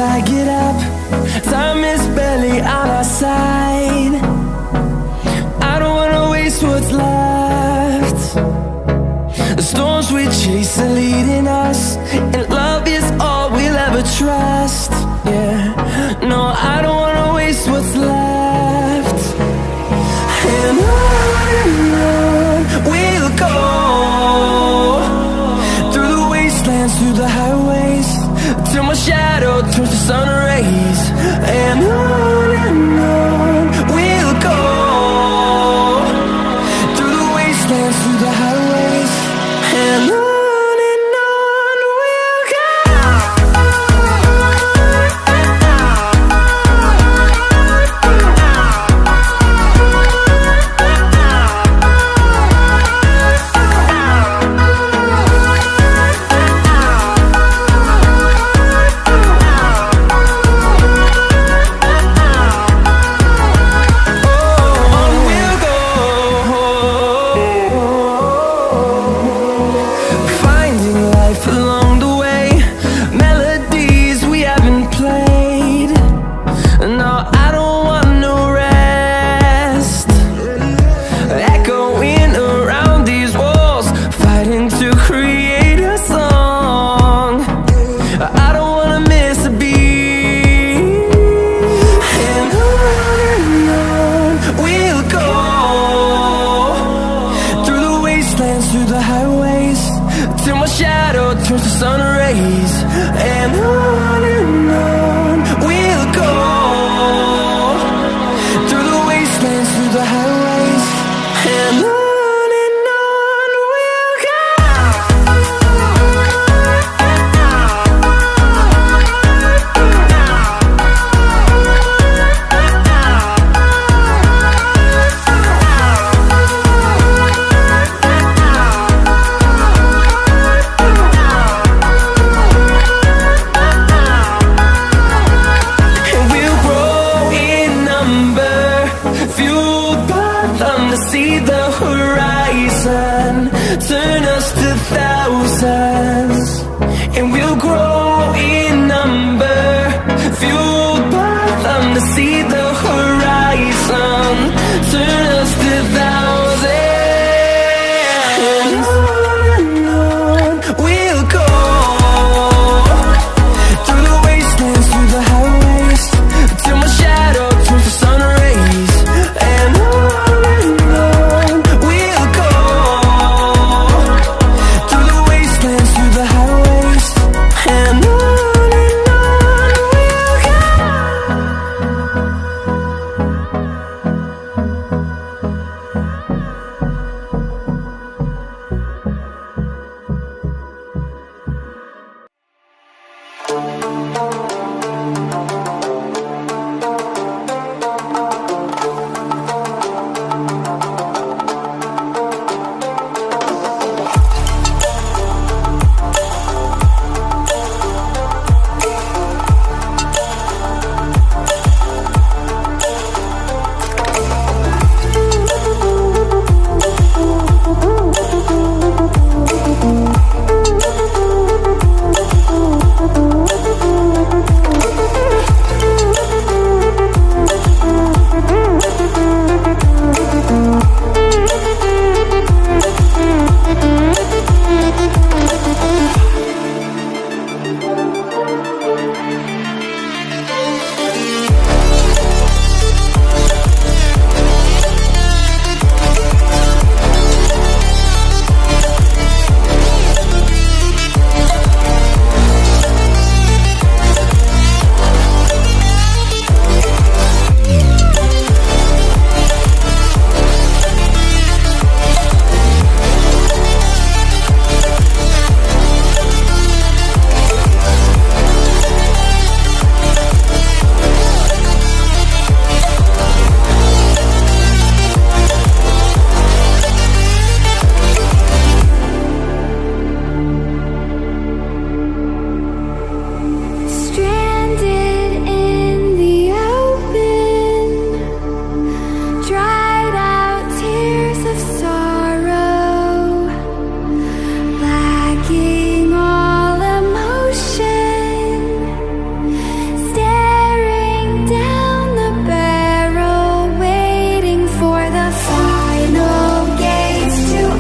I get up. Time is barely on our side. I don't wanna waste what's left. The storms we chase are leading us, and love is all we'll ever trust. Yeah, no, I don't wanna waste what's left. And on we'll go, through the wastelands, through the highways, till my shadow turns to sun rays. And on we'll go, through the wastelands, through the highways, and on we'll go. Through the highways, till my shadow turns to sun